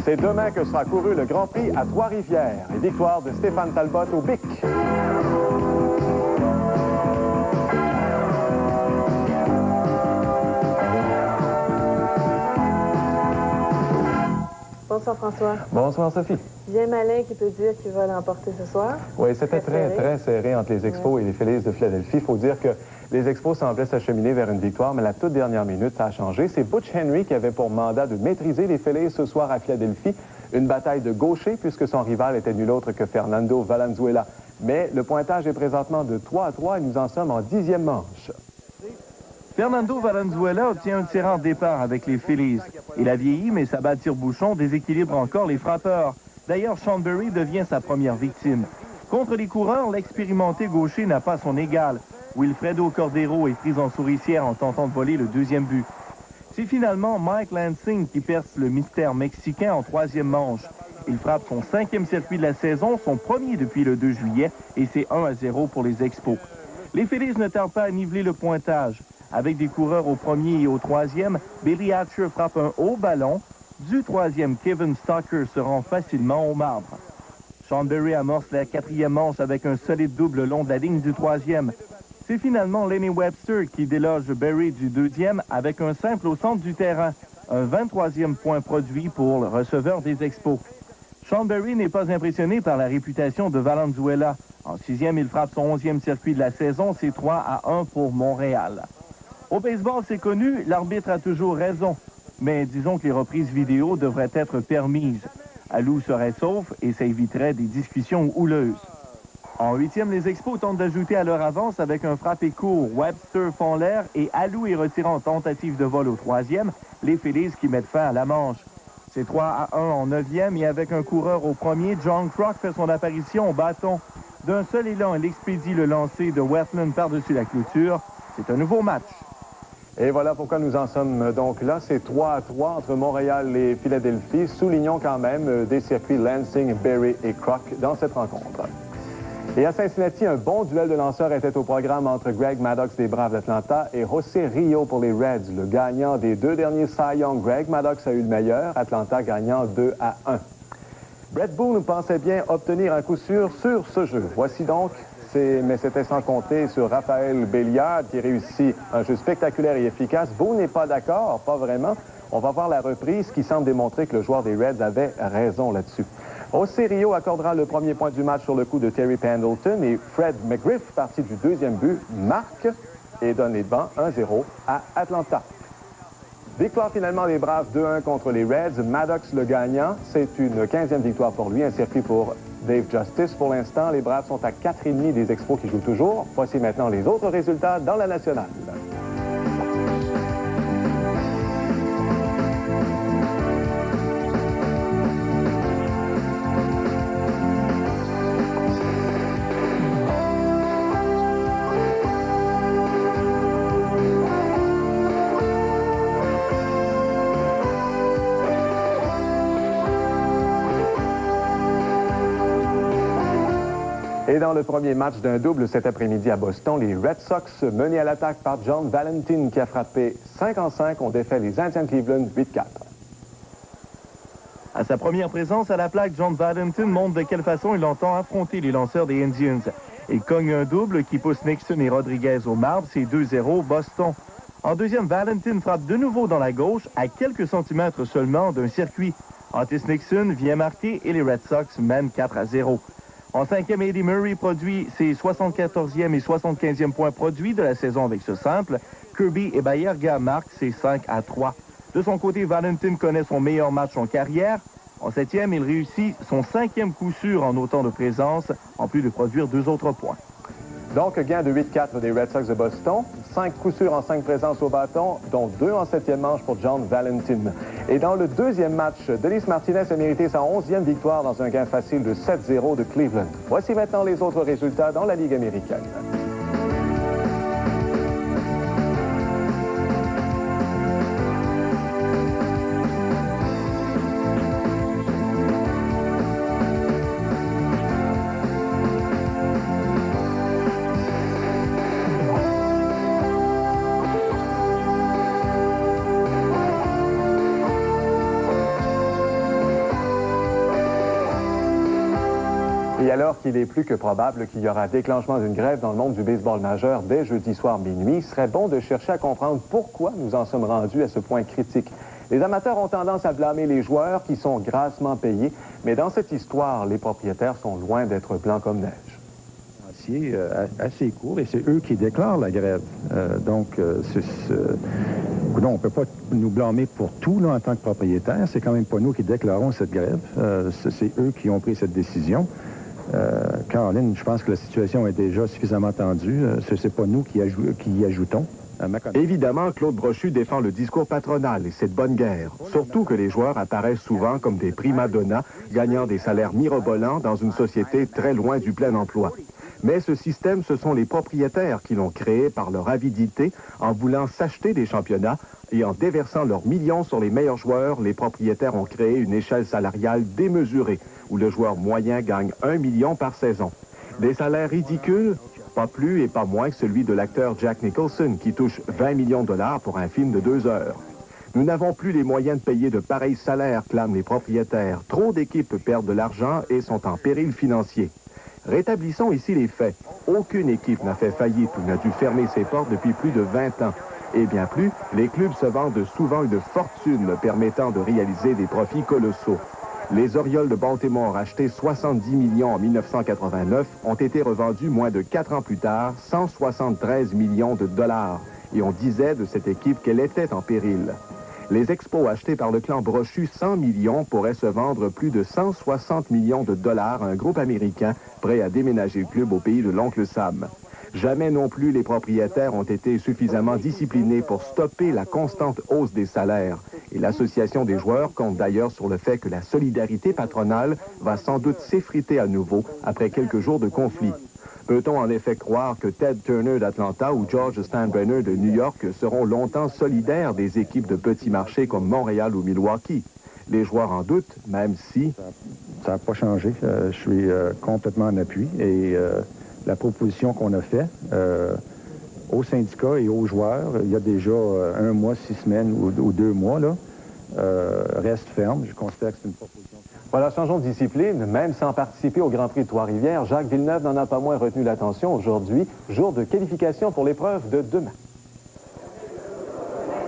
C'est demain que sera couru le Grand Prix à Trois-Rivières. Et victoire de Stéphane Talbot au BIC. Bonsoir François. Bonsoir Sophie. Bien malin qui peut dire qu'il va l'emporter ce soir. Oui, c'était très serré entre les Expos et les Phillies de Philadelphie. Il faut dire que les Expos semblaient s'acheminer vers une victoire, mais la toute dernière minute, ça a changé. C'est Butch Henry qui avait pour mandat de maîtriser les Phillies ce soir à Philadelphie. Une bataille de gaucher puisque son rival était nul autre que Fernando Valenzuela. Mais le pointage est présentement de 3-3 et nous en sommes en 10e manche. Fernando Valenzuela obtient un tirant départ avec les Phillies. Il a vieilli, mais sa balle tire-bouchon déséquilibre encore les frappeurs. D'ailleurs, Sean Berry devient sa première victime. Contre les coureurs, l'expérimenté gaucher n'a pas son égal. Wilfredo Cordero est pris en souricière en tentant de voler le deuxième but. C'est finalement Mike Lansing qui perce le mystère mexicain en troisième manche. Il frappe son 5e circuit de la saison, son premier depuis le 2 juillet, et c'est 1-0 pour les Expos. Les Phillies ne tardent pas à niveler le pointage. Avec des coureurs au premier et au troisième, Billy Hatcher frappe un haut ballon. Du troisième, Kevin Stocker se rend facilement au marbre. Sean Berry amorce la 4e manche avec un solide double le long de la ligne du troisième. C'est finalement Lenny Webster qui déloge Berry du deuxième avec un simple au centre du terrain. Un 23e point produit pour le receveur des Expos. Sean Berry n'est pas impressionné par la réputation de Valenzuela. En 6e, il frappe son 11e circuit de la saison. C'est 3-1 pour Montréal. Au baseball, c'est connu, l'arbitre a toujours raison. Mais disons que les reprises vidéo devraient être permises. Alou serait sauf et ça éviterait des discussions houleuses. En 8e, les Expos tentent d'ajouter à leur avance avec un frappé court. Webster font l'air et Alou est retiré en tentative de vol au 3e. Les Phillies qui mettent fin à la manche. C'est 3-1 en 9e et avec un coureur au premier, John Kruk fait son apparition au bâton. D'un seul élan, il expédie le lancer de Wetland par-dessus la clôture. C'est un nouveau match. Et voilà pourquoi nous en sommes donc là. C'est 3-3 entre Montréal et Philadelphie. Soulignons quand même des circuits Lansing, Berry et Kruk dans cette rencontre. Et à Cincinnati, un bon duel de lanceurs était au programme entre Greg Maddux des Braves d'Atlanta et José Rio pour les Reds. Le gagnant des 2 derniers Cy Young, Greg Maddux, a eu le meilleur. Atlanta gagnant 2-1. Brett Boone pensait bien obtenir un coup sûr sur ce jeu. Voici donc... Mais c'était sans compter sur Raphaël Béliard qui réussit un jeu spectaculaire et efficace. Boone n'est pas d'accord, pas vraiment. On va voir la reprise qui semble démontrer que le joueur des Reds avait raison là-dessus. José Rio accordera le premier point du match sur le coup de Terry Pendleton et Fred McGriff, parti du deuxième but, marque et donne les devants 1-0 à Atlanta. Victoire finalement des Braves 2-1 contre les Reds. Maddux le gagnant. C'est une 15e victoire pour lui, un circuit pour Dave Justice. Pour l'instant, les Braves sont à 4,5 des Expos qui jouent toujours. Voici maintenant les autres résultats dans la nationale. Et dans le premier match d'un double cet après-midi à Boston, les Red Sox, menés à l'attaque par John Valentin qui a frappé 5-5, ont défait les Indians de Cleveland 8-4. À sa première présence à la plaque, John Valentin montre de quelle façon il entend affronter les lanceurs des Indians. Il cogne un double qui pousse Nixon et Rodriguez au marbre. C'est 2-0 Boston. En deuxième, Valentin frappe de nouveau dans la gauche à quelques centimètres seulement d'un circuit. Otis Nixon vient marquer et les Red Sox mènent 4-0. En cinquième, Eddie Murray produit ses 74e et 75e points produits de la saison avec ce simple. Kirby et Baerga marquent ses 5-3. De son côté, Valentin connaît son meilleur match en carrière. En septième, il réussit son 5e coup sûr en autant de présence, en plus de produire 2 autres points. Donc, gain de 8-4 des Red Sox de Boston. 5 coups sûrs en 5 présences au bâton, dont 2 en 7e manche pour John Valentin. Et dans le deuxième match, Denis Martinez a mérité sa 11e victoire dans un gain facile de 7-0 de Cleveland. Voici maintenant les autres résultats dans la Ligue américaine. Et alors qu'il est plus que probable qu'il y aura déclenchement d'une grève dans le monde du baseball majeur dès jeudi soir minuit, il serait bon de chercher à comprendre pourquoi nous en sommes rendus à ce point critique. Les amateurs ont tendance à blâmer les joueurs qui sont grassement payés, mais dans cette histoire, les propriétaires sont loin d'être blancs comme neige. Assez court et c'est eux qui déclarent la grève. On ne peut pas nous blâmer pour tout là, en tant que propriétaire. C'est quand même pas nous qui déclarons cette grève. C'est eux qui ont pris cette décision. Caroline, je pense que la situation est déjà suffisamment tendue. C'est pas nous qui y ajoutons. Évidemment, Claude Brochu défend le discours patronal et cette bonne guerre. Surtout que les joueurs apparaissent souvent comme des primadonnas, gagnant des salaires mirobolants dans une société très loin du plein emploi. Mais ce système, ce sont les propriétaires qui l'ont créé par leur avidité en voulant s'acheter des championnats et en déversant leurs millions sur les meilleurs joueurs. Les propriétaires ont créé une échelle salariale démesurée où le joueur moyen gagne 1 million par saison. Des salaires ridicules, pas plus et pas moins que celui de l'acteur Jack Nicholson qui touche 20 millions de dollars pour un film de 2 heures. Nous n'avons plus les moyens de payer de pareils salaires, clament les propriétaires. Trop d'équipes perdent de l'argent et sont en péril financier. Rétablissons ici les faits. Aucune équipe n'a fait faillite ou n'a dû fermer ses portes depuis plus de 20 ans. Et bien plus, les clubs se vendent souvent une fortune permettant de réaliser des profits colossaux. Les Orioles de Baltimore, achetés 70 millions en 1989, ont été revendus moins de 4 ans plus tard, 173 millions de dollars. Et on disait de cette équipe qu'elle était en péril. Les Expos achetés par le clan Brochu 100 millions pourraient se vendre plus de 160 millions de dollars à un groupe américain prêt à déménager le club au pays de l'oncle Sam. Jamais non plus les propriétaires ont été suffisamment disciplinés pour stopper la constante hausse des salaires. Et l'association des joueurs compte d'ailleurs sur le fait que la solidarité patronale va sans doute s'effriter à nouveau après quelques jours de conflit. Peut-on en effet croire que Ted Turner d'Atlanta ou George Steinbrenner de New York seront longtemps solidaires des équipes de petits marchés comme Montréal ou Milwaukee? Les joueurs en doutent, même si... Ça n'a pas changé. Je suis complètement en appui et la proposition qu'on a faite aux syndicats et aux joueurs, il y a déjà 1 mois, 6 semaines ou 2 mois, là, reste ferme. Je considère que c'est une proposition... Voilà, changeons de discipline. Même sans participer au Grand Prix de Trois-Rivières, Jacques Villeneuve n'en a pas moins retenu l'attention aujourd'hui, jour de qualification pour l'épreuve de demain.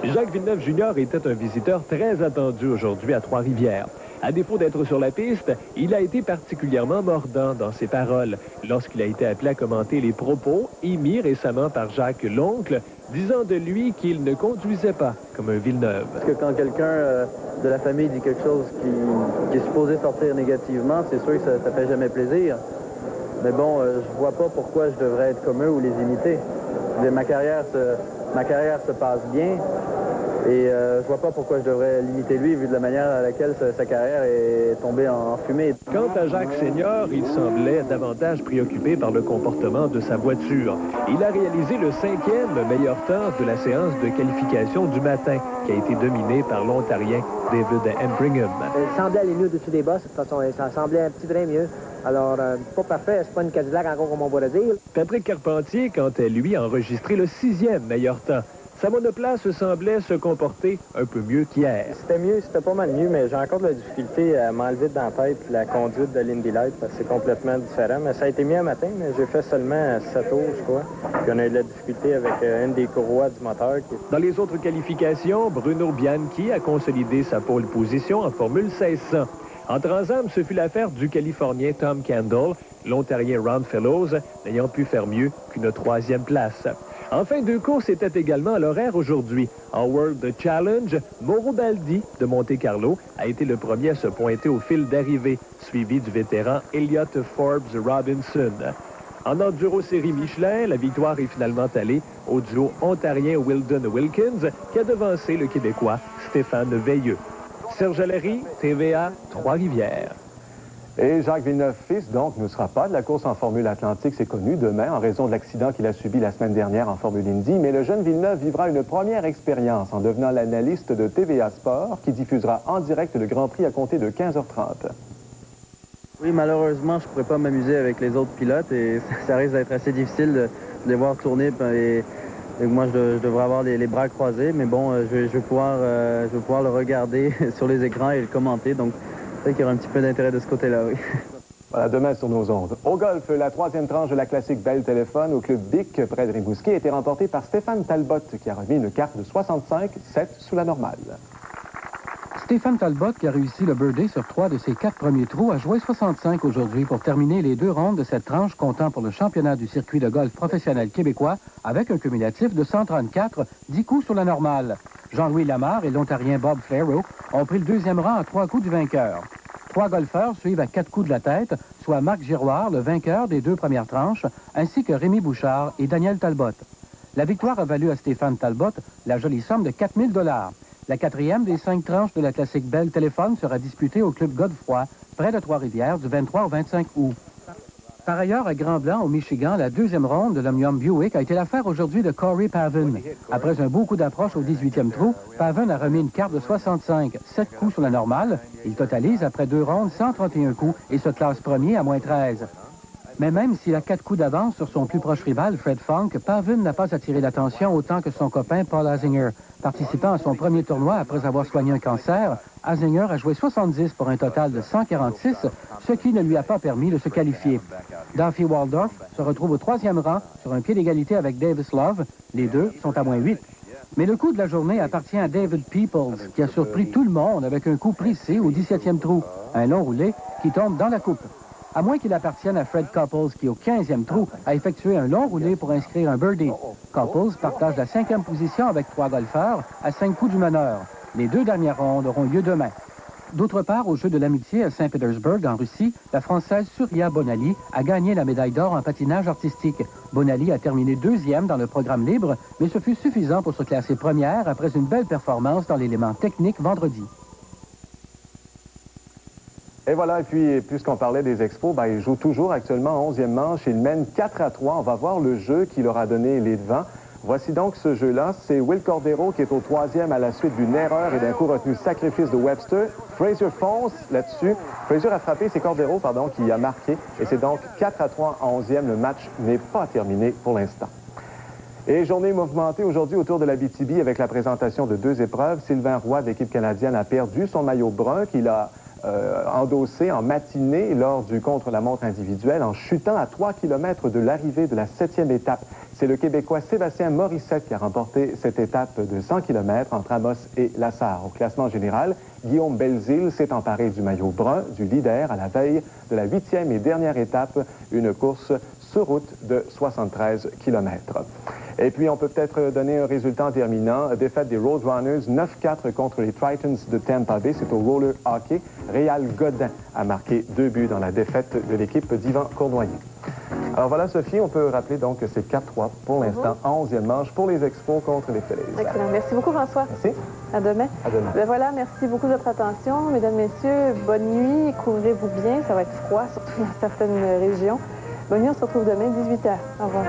Jacques Villeneuve Jr. était un visiteur très attendu aujourd'hui à Trois-Rivières. À défaut d'être sur la piste, il a été particulièrement mordant dans ses paroles lorsqu'il a été appelé à commenter les propos émis récemment par Jacques l'oncle, disant de lui qu'il ne conduisait pas comme un Villeneuve. Parce que quand quelqu'un de la famille dit quelque chose qui est supposé sortir négativement, c'est sûr que ça fait jamais plaisir. Mais bon, je vois pas pourquoi je devrais être comme eux ou les imiter. Ma carrière se passe bien. Et je vois pas pourquoi je devrais l'imiter lui, vu de la manière à laquelle sa carrière est tombée en fumée. Quant à Jacques Senior, il semblait davantage préoccupé par le comportement de sa voiture. Il a réalisé le 5e meilleur temps de la séance de qualification du matin, qui a été dominée par l'Ontarien David Embringham. Il semblait aller mieux au-dessus des bosses, de toute façon, ça semblait un petit brin mieux. Alors, pas parfait, c'est pas une Cadillac encore comme on va le dire. Patrick Carpentier, quant à lui, a enregistré le 6e meilleur temps. Sa monoplace semblait se comporter un peu mieux qu'hier. C'était pas mal mieux, mais j'ai encore de la difficulté à m'enlever dans la tête la conduite de l'Indy Light, parce que c'est complètement différent. Mais ça a été mieux un matin, mais j'ai fait seulement 7 tours, je crois. Puis on a eu de la difficulté avec une des courroies du moteur. Dans les autres qualifications, Bruno Bianchi a consolidé sa pole position en Formule 1600. En Trans-Am, ce fut l'affaire du Californien Tom Kendall, l'Ontarien Ron Fellows, n'ayant pu faire mieux qu'une 3e place. En fin de course, c'était également à l'horaire aujourd'hui. En World Challenge, Mauro Baldi de Monte-Carlo a été le premier à se pointer au fil d'arrivée, suivi du vétéran Elliott Forbes Robinson. En Enduro Série Michelin, la victoire est finalement allée au duo ontarien Wildon Wilkins qui a devancé le Québécois Stéphane Veilleux. Serge Allary, TVA, Trois-Rivières. Et Jacques Villeneuve-Fils, donc, ne sera pas de la course en Formule Atlantique, c'est connu, demain, en raison de l'accident qu'il a subi la semaine dernière en Formule Indy. Mais le jeune Villeneuve vivra une première expérience en devenant l'analyste de TVA Sport, qui diffusera en direct le Grand Prix à compter de 15h30. Oui, malheureusement, je ne pourrais pas m'amuser avec les autres pilotes et ça risque d'être assez difficile de les voir tourner. Et moi, je devrais avoir les bras croisés, mais bon, je vais pouvoir le regarder sur les écrans et le commenter. Donc, c'est vrai qu'il y aura un petit peu d'intérêt de ce côté-là, oui. Voilà, demain sur nos ondes. Au golf, la troisième tranche de la classique Bell Téléphone au club Bic près de Rimouski a été remportée par Stéphane Talbot qui a remis une carte de 65-7 sous la normale. Stéphane Talbot, qui a réussi le birdie sur 3 de ses 4 premiers trous, a joué 65 aujourd'hui pour terminer les 2 rondes de cette tranche comptant pour le championnat du circuit de golf professionnel québécois avec un cumulatif de 134, 10 coups sur la normale. Jean-Louis Lamarre et l'Ontarien Bob Flairrow ont pris le 2e rang à 3 coups du vainqueur. 3 golfeurs suivent à 4 coups de la tête, soit Marc Giroir, le vainqueur des 2 premières tranches, ainsi que Rémi Bouchard et Daniel Talbot. La victoire a valu à Stéphane Talbot la jolie somme de 4 000 $. La 4e des 5 tranches de la classique Bell Téléphone sera disputée au club Godefroy, près de Trois-Rivières, du 23 au 25 août. Par ailleurs, à Grand-Blanc, au Michigan, la 2e ronde de l'Omnium Buick a été l'affaire aujourd'hui de Corey Pavin. Après un beau coup d'approche au 18e trou, Pavin a remis une carte de 65, 7 coups sur la normale. Il totalise, après 2 rondes, 131 coups et se classe premier à moins 13. Mais même s'il a 4 coups d'avance sur son plus proche rival, Fred Funk, Pavin n'a pas attiré l'attention autant que son copain Paul Azinger. Participant à son premier tournoi après avoir soigné un cancer, Azinger a joué 70 pour un total de 146, ce qui ne lui a pas permis de se qualifier. Duffy Waldorf se retrouve au 3e rang sur un pied d'égalité avec Davis Love. Les deux sont à moins 8. Mais le coup de la journée appartient à David Peoples, qui a surpris tout le monde avec un coup précis au 17e trou, un long roulé qui tombe dans la coupe. À moins qu'il appartienne à Fred Couples, qui au 15e trou a effectué un long roulé pour inscrire un birdie. Couples partage la 5e position avec 3 golfeurs à 5 coups du meneur. Les 2 dernières rondes auront lieu demain. D'autre part, au Jeu de l'amitié à Saint-Pétersbourg, en Russie, la Française Surya Bonali a gagné la médaille d'or en patinage artistique. Bonali a terminé 2e dans le programme libre, mais ce fut suffisant pour se classer première après une belle performance dans l'élément technique vendredi. Et voilà, et puis, puisqu'on parlait des expos, il joue toujours actuellement en 11e manche. Il mène 4-3. On va voir le jeu qui leur a donné les devants. Voici donc ce jeu-là. C'est Will Cordero qui est au 3e à la suite d'une erreur et d'un coup retenu sacrifice de Webster. Fraser fonce là-dessus. Fraser a frappé, c'est Cordero, qui a marqué. Et c'est donc 4-3 en 11e. Le match n'est pas terminé pour l'instant. Et journée mouvementée aujourd'hui autour de l'Abitibi avec la présentation de 2 épreuves. Sylvain Roy de l'équipe canadienne a perdu son maillot brun qu'il a endossé en matinée lors du contre-la-montre individuel en chutant à 3 km de l'arrivée de la 7e étape. C'est le Québécois Sébastien Morissette qui a remporté cette étape de 100 km entre Amos et Lassar. Au classement général, Guillaume Belzile s'est emparé du maillot brun du leader à la veille de la 8e et dernière étape, une course sur route de 73 km. Et puis, on peut peut-être donner un résultat en terminant. Défaite des Roadrunners, 9-4 contre les Tritons de Tampa Bay. C'est au roller hockey. Réal Godin a marqué 2 buts dans la défaite de l'équipe d'Yvan Cournoyer. Alors voilà, Sophie, on peut rappeler donc que c'est 4-3 pour l'instant en 11e manche pour les Expos contre les Phillies. Excellent. Merci beaucoup, François. Merci. À demain. À demain. Ben voilà, merci beaucoup de votre attention. Mesdames, Messieurs, bonne nuit. Couvrez-vous bien. Ça va être froid, surtout dans certaines régions. Bonne nuit, on se retrouve demain, 18h. Au revoir.